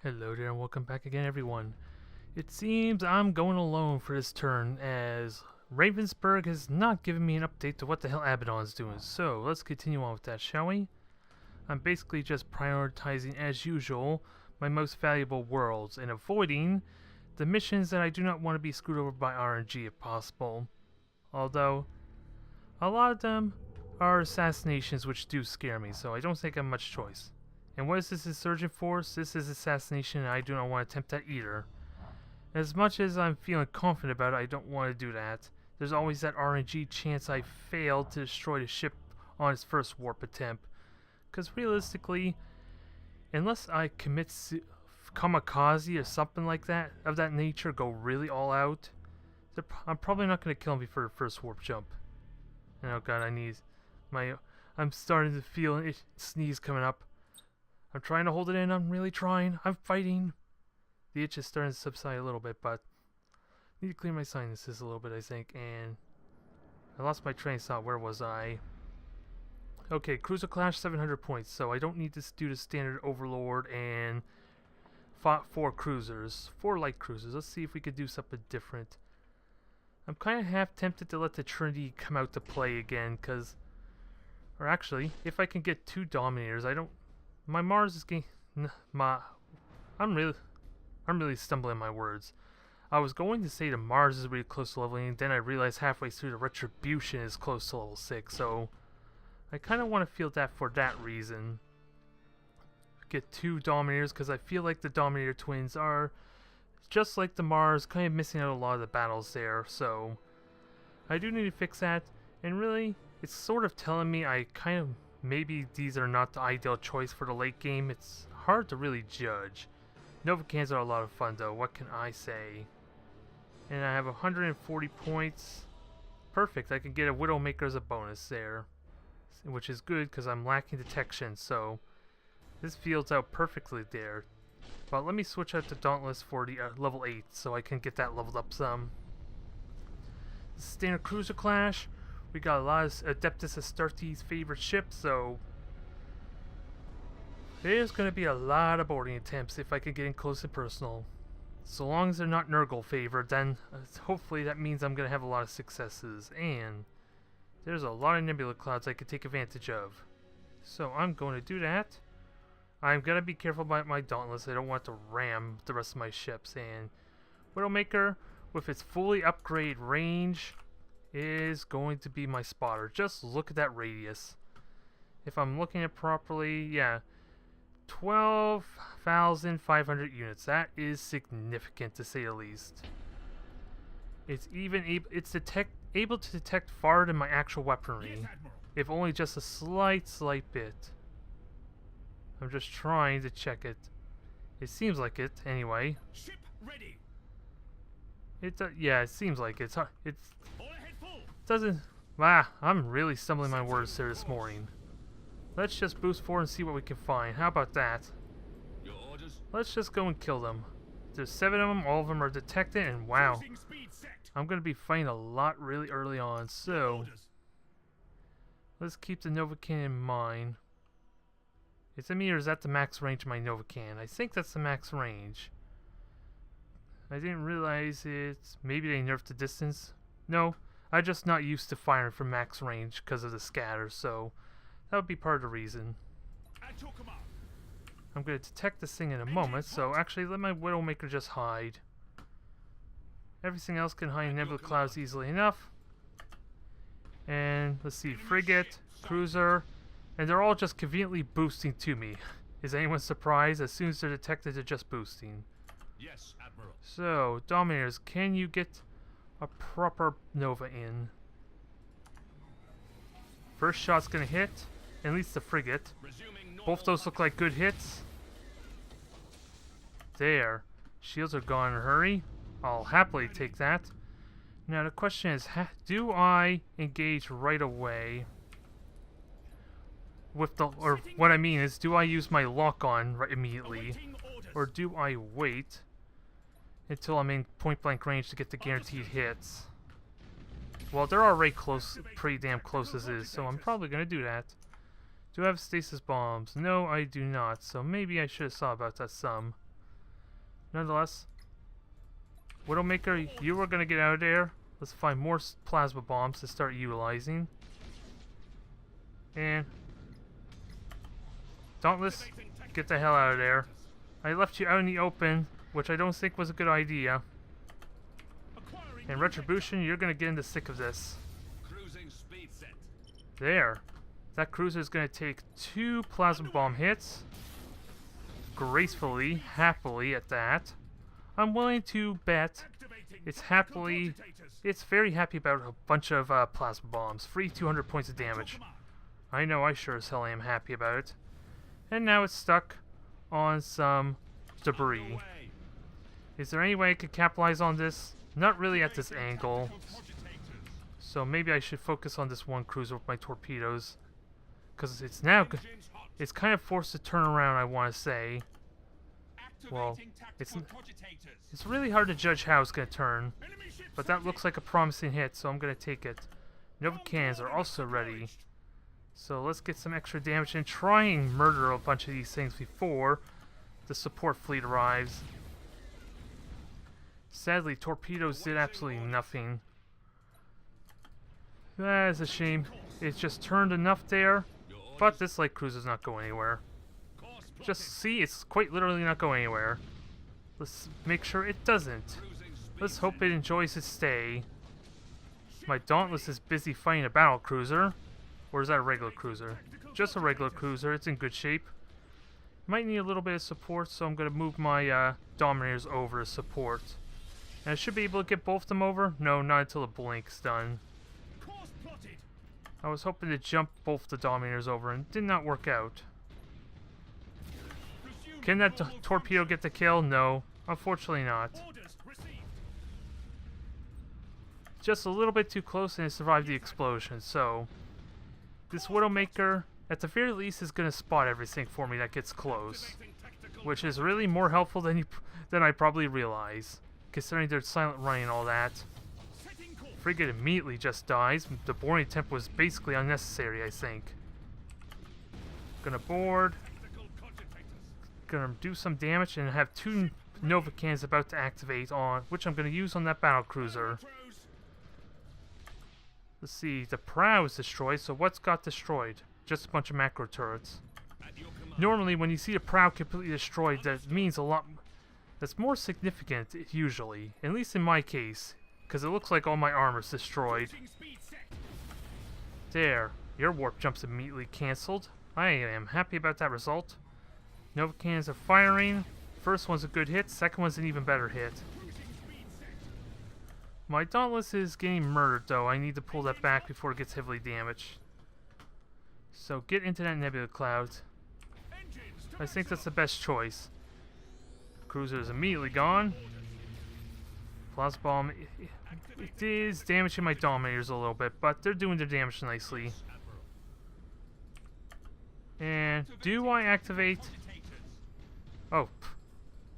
Hello there and welcome back again everyone. It seems I'm going alone for this turn as Ravensburg has not given me an update to what the hell Abaddon's doing. So let's continue on with that, shall we? I'm basically just prioritizing as usual my most valuable worlds and avoiding the missions that I do not want to be screwed over by RNG if possible. Although a lot of them are assassinations which do scare me, so I don't think I have much choice. And what is this insurgent force? This is assassination, and I do not want to attempt that either. As much as I'm feeling confident about it, I don't want to do that. There's always that RNG chance I failed to destroy the ship on its first warp attempt. Because realistically, unless I commit kamikaze or something like that, of that nature, go really all out, I'm probably not going to kill him before the first warp jump. And oh god, I'm starting to feel a sneeze coming up. I'm trying to hold it in. I'm really trying. I'm fighting. The itch is starting to subside a little bit, but I need to clear my sinuses a little bit, I think. And I lost my train of thought. Where was I? Okay, cruiser clash 700 points. So I don't need to do the standard overlord and 4 cruisers, 4 light cruisers. Let's see if we could do something different. I'm kind of half tempted to let the Trinity come out to play again, or actually, if I can get 2 Dominators, my Mars is getting... I'm really stumbling my words. I was going to say the Mars is really close to leveling, and then I realized halfway through the Retribution is close to level 6, so I kind of want to feel that for that reason. Get 2 Dominators, because I feel like the Dominator twins are, just like the Mars, kind of missing out a lot of the battles there, so I do need to fix that, and really, it's sort of telling me maybe these are not the ideal choice for the late game. It's hard to really judge. Novacans are a lot of fun though, what can I say? And I have 140 points. Perfect, I can get a Widowmaker as a bonus there. Which is good because I'm lacking detection, so this fields out perfectly there. But let me switch out to Dauntless for the level 8 so I can get that leveled up some. Standard Cruiser Clash. We got a lot of Adeptus Astartes' favorite ships, so there's going to be a lot of boarding attempts if I can get in close and personal. So long as they're not Nurgle favored, then hopefully that means I'm going to have a lot of successes. And there's a lot of nebula clouds I could take advantage of. So I'm going to do that. I'm going to be careful about my Dauntless. I don't want to ram the rest of my ships. And Widowmaker, with its fully upgraded range, is going to be my spotter. Just look at that radius. If I'm looking at it properly, yeah, 12,500 units. That is significant to say the least. It's even able to detect farther than my actual weaponry, if only just a slight bit. I'm just trying to check it. It seems like it anyway. Ship ready. Yeah, it seems like it doesn't... I'm really stumbling my words there this morning. Let's just boost forward and see what we can find. How about that? Your orders? Let's just go and kill them. There's 7 of them, all of them are detected, and wow. I'm going to be fighting a lot really early on, so let's keep the Novacan in mind. Is it me or is that the max range of my Novacan? I think that's the max range. I didn't realize maybe they nerfed the distance. No. I'm just not used to firing from max range because of the scatter, so that would be part of the reason. I'm going to detect this thing in a moment, so actually let my Widowmaker just hide. Everything else can hide in nebula clouds easily enough. And let's see, frigate, cruiser, and they're all just conveniently boosting to me. Is anyone surprised? As soon as they're detected, they're just boosting. Yes, Admiral. So, Dominators, can you get a proper Nova in? First shot's gonna hit, at least the frigate. Both those look like good hits. There. Shields are gone in a hurry. I'll happily take that. Now the question is, do I engage right away with or what I mean is, do I use my lock-on right immediately, or do I wait until I'm in point-blank range to get the guaranteed hits? Well, they're already close, pretty damn close as is, so I'm probably going to do that. Do I have stasis bombs? No, I do not, so maybe I should have thought about that some. nonetheless. Widowmaker, you are gonna get out of there. Let's find more plasma bombs to start utilizing. And Dauntless, get the hell out of there. I left you out in the open, which I don't think was a good idea. And Retribution, you're gonna get in the thick of this. Cruising speed set. There. That cruiser is gonna take 2 plasma bomb hits. Gracefully, happily at that. I'm willing to bet it's very happy about a bunch of plasma bombs. Free 200 points of damage. I know I sure as hell am happy about it. And now it's stuck on some debris. Is there any way I could capitalize on this? Not really at this angle. So maybe I should focus on this one cruiser with my torpedoes. Because it's now... It's kind of forced to turn around, I want to say. Well, it's really hard to judge how it's going to turn. But that looks like a promising hit, so I'm going to take it. Nova cannons are also ready. So let's get some extra damage and try and murder a bunch of these things before the support fleet arrives. Sadly, torpedoes did absolutely nothing. That is a shame. It's just turned enough there, but this light cruiser's not going anywhere. Just see, it's quite literally not going anywhere. Let's make sure it doesn't. Let's hope it enjoys its stay. My Dauntless is busy fighting a battle cruiser. Or is that a regular cruiser? Just a regular cruiser. It's in good shape. Might need a little bit of support, so I'm going to move my Dominators over as support. And I should be able to get both of them over? No, not until the blink's done. I was hoping to jump both the Dominators over, and it did not work out. Can that torpedo get the kill? No, unfortunately not. Just a little bit too close, and it survived the explosion, so... This Widowmaker, at the very least, is going to spot everything for me that gets close. Which is really more helpful than I probably realize, considering their silent running and all that. Frigate immediately just dies. The boarding attempt was basically unnecessary, I think. Gonna board. Gonna do some damage and have 2 Nova cannons about to activate on, which I'm gonna use on that battle cruiser. Let's see, the prow is destroyed, so what's got destroyed? Just a bunch of macro turrets. Normally, when you see a prow completely destroyed, that means a lot. That's more significant, usually. At least in my case, because it looks like all my armor's destroyed. There, your warp jump's immediately cancelled. I am happy about that result. Nova cannons are firing. First one's a good hit, second one's an even better hit. My Dauntless is getting murdered, though. I need to pull that back before it gets heavily damaged. So get into that nebula cloud. I think that's the best choice. Cruiser is immediately gone. Plasma bomb. It is damaging my Dominators a little bit, but they're doing their damage nicely. And do I activate? Oh,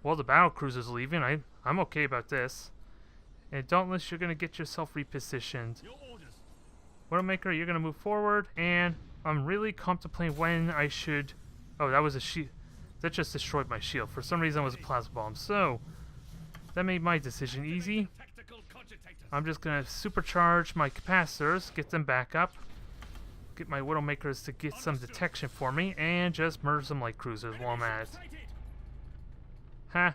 well, the battle cruiser's leaving. I'm okay about this. And Dauntless, you're gonna get yourself repositioned. Widowmaker, you're gonna move forward, and I'm really contemplating when I should. Oh, that was a shield. That just destroyed my shield. For some reason, it was a plasma bomb. So that made my decision easy. I'm just gonna supercharge my capacitors, get them back up, get my Widowmakers to get some detection for me, and just murder some light cruisers while I'm at it. Ha!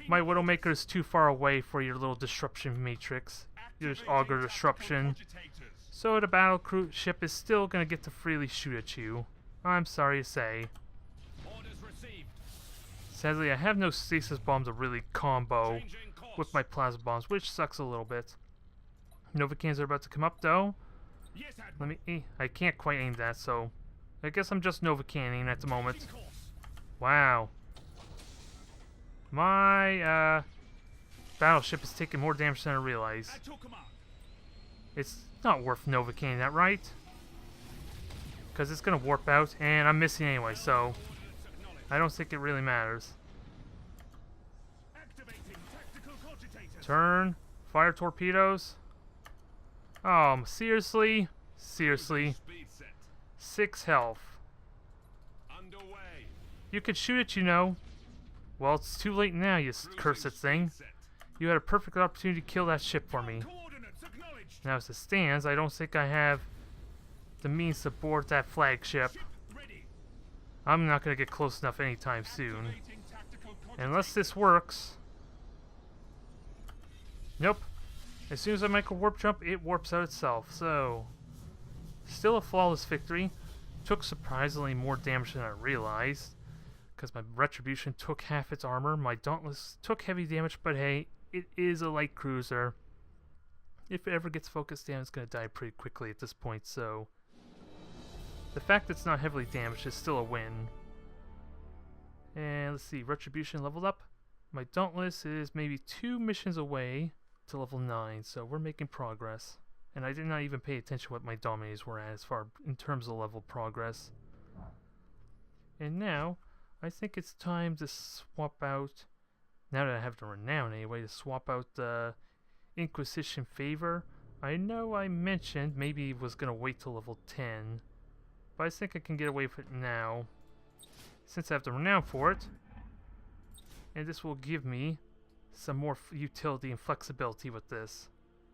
My Widowmaker is too far away for your little disruption matrix. Your auger disruption. So the battle cruise ship is still gonna get to freely shoot at you. I'm sorry to say. Sadly, I have no stasis bomb to really combo with my plasma bombs, which sucks a little bit. Nova cannons are about to come up, though. Let me. I can't quite aim that, so I guess I'm just Nova cannoning at the moment. Wow. My battleship is taking more damage than I realized. It's not worth Nova cannoning that, right? Because it's gonna warp out, and I'm missing anyway, so I don't think it really matters. Turn. Fire torpedoes. Seriously? Seriously? 6 health. You could shoot it, you know. Well, it's too late now, you cursed thing. You had a perfect opportunity to kill that ship for me. Coordinates acknowledged. Now, as it stands, I don't think I have the means to board that flagship. Ship ready. I'm not going to get close enough anytime soon. Activating tactical Unless this works. Nope. As soon as I make a warp jump, it warps out itself. So, still a flawless victory. Took surprisingly more damage than I realized, because my Retribution took half its armor. My Dauntless took heavy damage, but hey, it is a light cruiser. If it ever gets focused down, it's going to die pretty quickly at this point, so the fact that it's not heavily damaged is still a win. And let's see, Retribution leveled up. My Dauntless is maybe 2 missions away to level 9, so we're making progress. And I did not even pay attention what my Dominators were at as far in terms of level progress. And now, I think it's time to swap out, now that I have the Renown anyway, to swap out the Inquisition Favor. I know I mentioned maybe it was going to wait till level 10, but I think I can get away with it now, since I have the Renown for it. And this will give me some more utility and flexibility with this.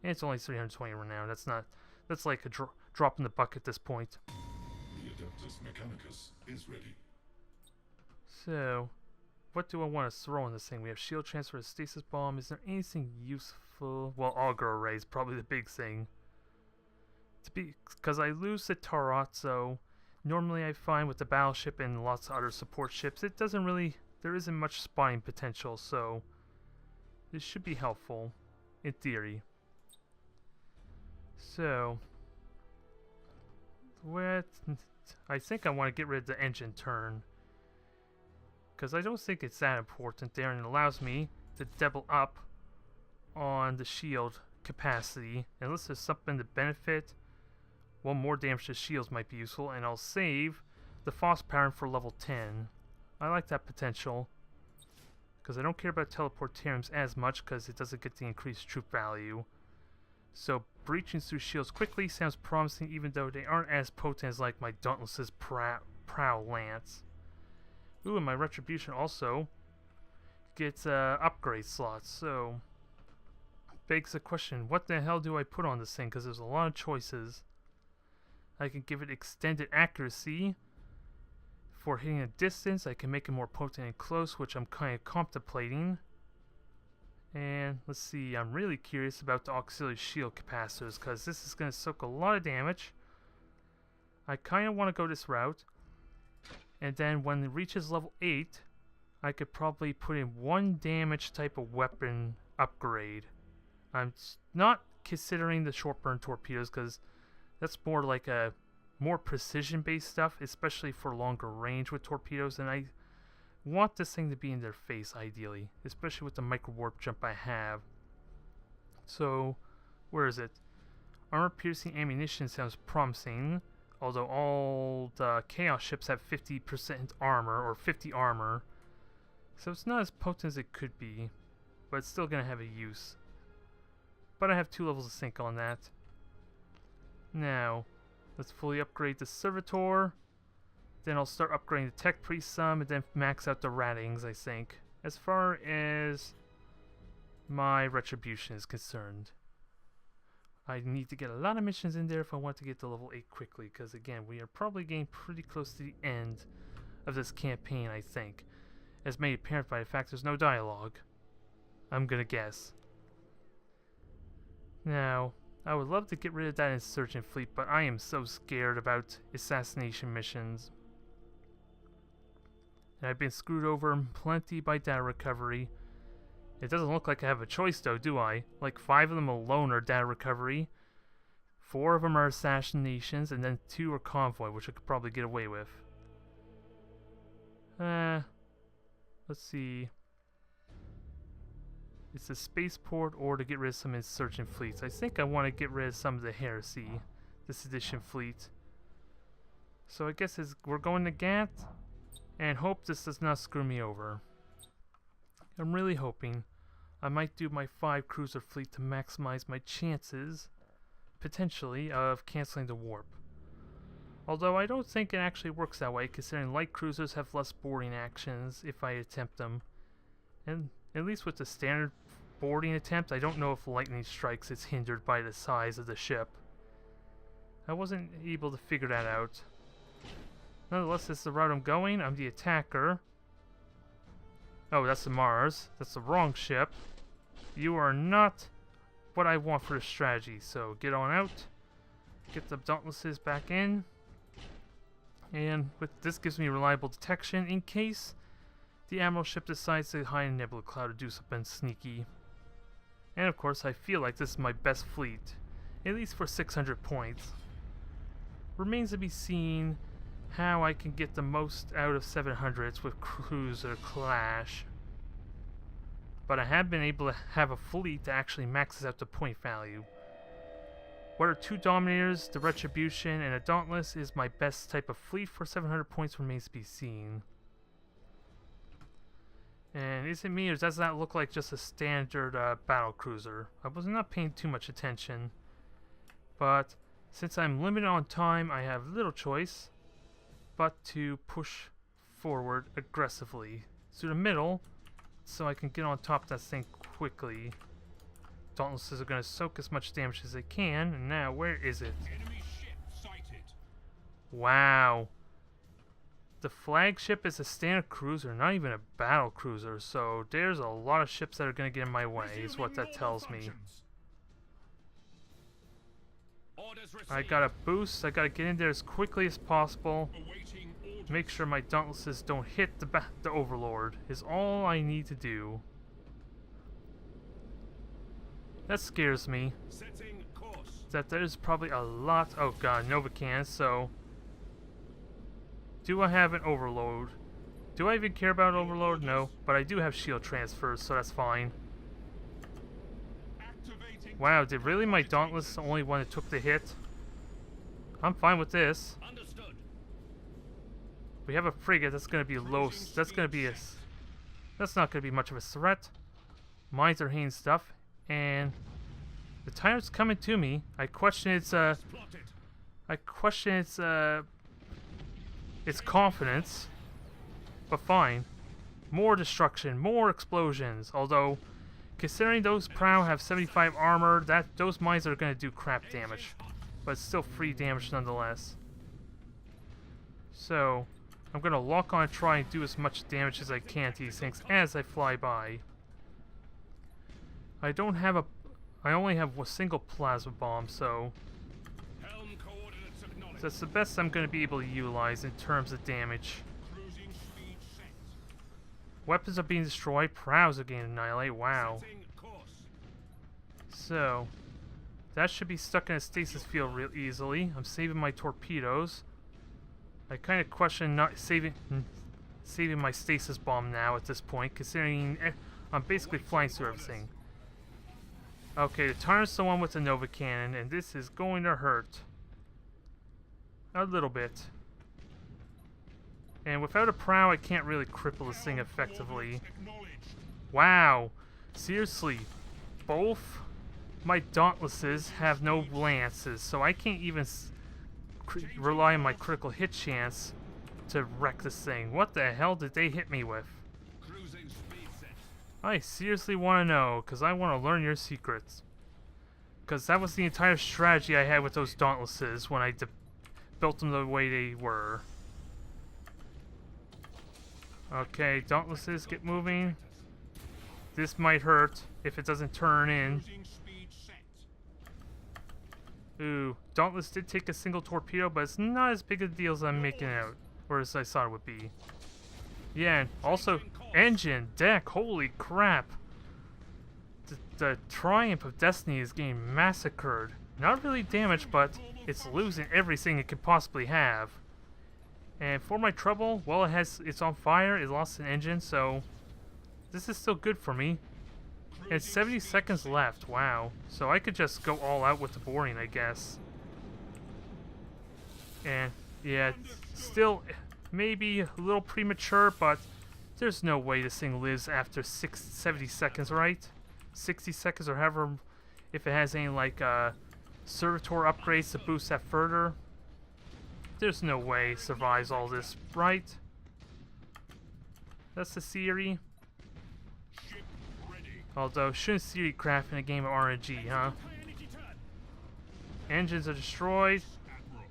And it's only 320 Renown. That's like a drop in the bucket at this point. The Adeptus Mechanicus is ready. So, what do I want to throw in this thing? We have shield transfer, stasis bomb. Is there anything useful? Well, auger array is probably the big thing. Because I lose the Tarot, so normally I find with the battleship and lots of other support ships, it doesn't really, there isn't much spotting potential, so this should be helpful, in theory. So, I think I want to get rid of the engine turn, because I don't think it's that important there, and it allows me to double up on the shield capacity. Unless there's something to benefit, well, more damage to shields might be useful, and I'll save the Frost Pattern for level 10. I like that potential, because I don't care about Teleportariums as much, because it doesn't get the increased troop value. So, breaching through shields quickly sounds promising, even though they aren't as potent as like my Dauntless's Prow Lance. Ooh, and my Retribution also gets upgrade slots, so begs the question, what the hell do I put on this thing? Because there's a lot of choices. I can give it extended accuracy for hitting a distance. I can make it more potent and close, which I'm kind of contemplating. And let's see, I'm really curious about the auxiliary shield capacitors, because this is going to soak a lot of damage. I kind of want to go this route. And then when it reaches level 8, I could probably put in 1 damage type of weapon upgrade. I'm not considering the short burn torpedoes, because that's more like a more precision based stuff, especially for longer range with torpedoes, and I want this thing to be in their face ideally, especially with the micro warp jump I have. So, where is it? Armor piercing ammunition sounds promising, although all the Chaos ships have 50% armor, or 50 armor, so it's not as potent as it could be, but it's still going to have a use. But I have 2 levels of sync on that. Now, let's fully upgrade the Servitor. Then I'll start upgrading the Tech Priest some, and then max out the Ratings, I think, as far as my Retribution is concerned. I need to get a lot of missions in there if I want to get to level 8 quickly, because again, we are probably getting pretty close to the end of this campaign, I think, as made apparent by the fact there's no dialogue. I'm gonna guess. Now, I would love to get rid of that insurgent fleet, but I am so scared about assassination missions. And I've been screwed over plenty by data recovery. It doesn't look like I have a choice though, do I? Like 5 of them alone are data recovery, 4 of them are assassinations, and then 2 are convoy, which I could probably get away with. Let's see. It's a spaceport or to get rid of some insurgent fleets. I think I want to get rid of some of the Heresy, the Sedition fleet. So I guess we're going to Gat, and hope this does not screw me over. I'm really hoping I might do my 5 cruiser fleet to maximize my chances, potentially, of canceling the warp. Although I don't think it actually works that way, considering light cruisers have less boarding actions if I attempt them, And at least with the standard boarding attempt, I don't know if lightning strikes is hindered by the size of the ship. I wasn't able to figure that out. Nonetheless, this is the route I'm going. I'm the attacker. Oh, that's the Mars. That's the wrong ship. You are not what I want for the strategy, so get on out. Get the Dauntlesses back in. And with this gives me reliable detection in case the Admiral ship decides to hide in a nebula cloud or do something sneaky. And of course, I feel like this is my best fleet, at least for 600 points. Remains to be seen how I can get the most out of 700s with Cruiser Clash. But I have been able to have a fleet that actually maxes out the point value. What are 2 Dominators, the Retribution, and a Dauntless is my best type of fleet for 700 points remains to be seen. And is it me, or does that look like just a standard battle cruiser? I was not paying too much attention. But since I'm limited on time, I have little choice but to push forward aggressively through the middle so I can get on top of that thing quickly. Dauntlesses are going to soak as much damage as they can. And now, where is it? Enemy ship sighted. Wow. The flagship is a standard cruiser, not even a battle cruiser. So there's a lot of ships that are going to get in my way, is what that tells me. I got a boost. I got to get in there as quickly as possible. Make sure my Dauntlesses don't hit the Overlord is all I need to do. That scares me. That there's probably a lot. Oh god, Novacan. So, do I have an Overload? Do I even care about Overload? No, but I do have shield transfers, so that's fine. Wow, did really my Dauntless the only one that took the hit? I'm fine with this. We have a frigate that's going to be low. That's going to be that's not going to be much of a threat. Mines are hitting stuff, and the tire's coming to me. I question its confidence, but fine. More destruction, more explosions. Although, considering those prow have 75 armor, those mines are going to do crap damage, but it's still free damage nonetheless. So, I'm going to lock on and try and do as much damage as I can to these things as I fly by. I only have a single plasma bomb, so that's the best I'm going to be able to utilize in terms of damage. Weapons are being destroyed, prows are getting annihilated, wow. So, that should be stuck in a stasis field real easily. I'm saving my torpedoes. I kind of question not saving my stasis bomb now at this point, considering I'm basically flying through everything. Okay, the Tyrant's the one with the Nova Cannon, and this is going to hurt. A little bit. And without a prow, I can't really cripple this thing effectively. Wow. Seriously. Both my Dauntlesses have no lances, so I can't even rely on my critical hit chance to wreck this thing. What the hell did they hit me with? I seriously want to know, because I want to learn your secrets. Because that was the entire strategy I had with those Dauntlesses when I built them the way they were. Okay, Dauntlesses, get moving. This might hurt if it doesn't turn in. Ooh, Dauntless did take a single torpedo, but it's not as big a deal as I'm making out, or as I thought it would be. Yeah, and also, engine, deck, holy crap. The Triumph of Destiny is getting massacred. Not really damaged, but it's losing everything it could possibly have. And for my trouble, well, it's on fire, it lost an engine, so this is still good for me. And 70 seconds left, wow. So I could just go all out with the boarding, I guess. And yeah, still maybe a little premature, but there's no way this thing lives after 70 seconds, right? 60 seconds or however, if it has any like servitor upgrades to boost that further. There's no way it survives all this, right? That's the theory. Although, shouldn't theory craft in a game of RNG, huh? High energy turn. Engines are destroyed. Admiral.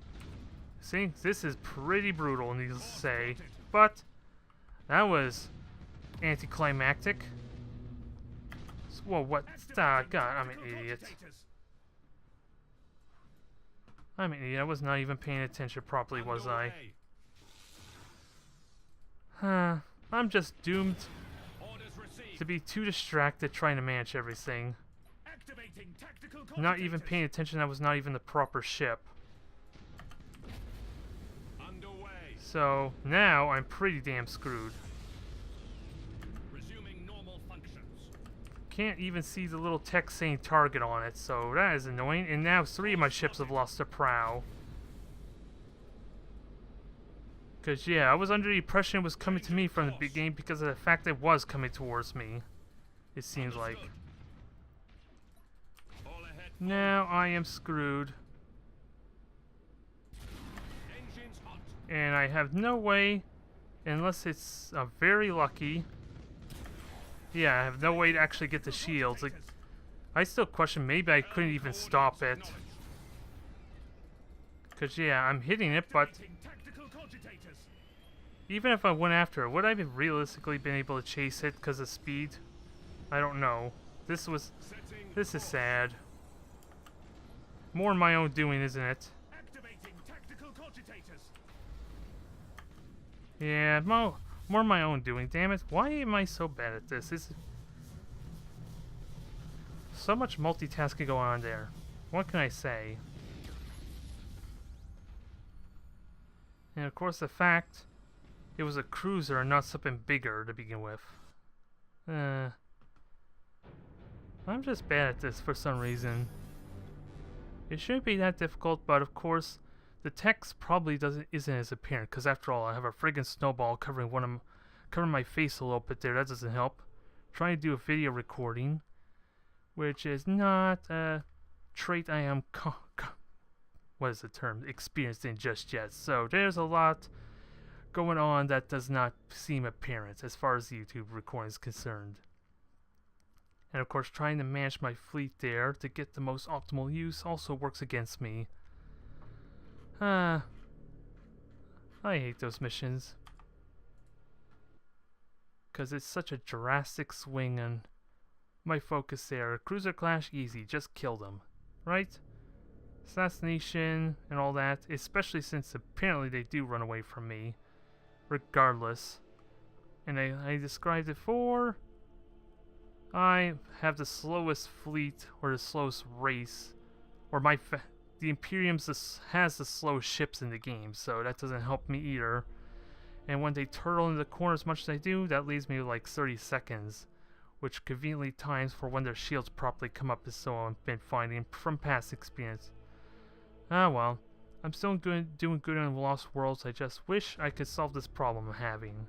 See, this is pretty brutal, needless to say. But, that was anticlimactic. Whoa, what? Ah, God, I'm an idiot. I'm an idiot. I was not even paying attention properly, was I? Huh. I'm just doomed Orders received. to be too distracted trying to manage everything. Activating tactical Not even cogitators. paying attention, that was not even the proper ship. Underway. So, now I'm pretty damn screwed. Resuming normal functions. Can't even see the little text saying target on it, so that is annoying. And now 3 of my ships have lost their prow. Because, yeah, I was under the impression it was coming to me from the beginning because of the fact it was coming towards me. It seems like. All ahead. Now I am screwed. Engines hot. And I have no way, unless it's very lucky. Yeah, I have no way to actually get the shields. Like, I still question maybe I couldn't even stop it. Because, yeah, I'm hitting it, but Activating tactical cogitators. even if I went after it, would I have realistically been able to chase it because of speed? I don't know. This is sad. More my own doing, isn't it? Activating tactical cogitators. Yeah, more my own doing. Damn it! Why am I so bad at this? So much multitasking going on there. What can I say? And of course, the fact it was a cruiser and not something bigger to begin with. I'm just bad at this for some reason. It shouldn't be that difficult, but of course, the text probably isn't as apparent. Because after all, I have a friggin' snowball covering covering my face a little bit there. That doesn't help. Trying to do a video recording, which is not a trait I am what is the term? Experienced in just yet. So there's a lot going on that does not seem apparent as far as the YouTube recording is concerned. And of course, trying to manage my fleet there to get the most optimal use also works against me. I hate those missions. Because it's such a drastic swing on my focus there. Cruiser clash, easy, just kill them. Right? Assassination and all that, especially since apparently they do run away from me. Regardless. And I described it for... I have the slowest fleet, or the slowest race, or the Imperium has the slowest ships in the game, so that doesn't help me either. And when they turtle into the corner as much as they do, that leaves me with like 30 seconds, which conveniently times for when their shields properly come up, is so I've been finding from past experience. Ah well, I'm still doing good in Lost Worlds. I just wish I could solve this problem I'm having.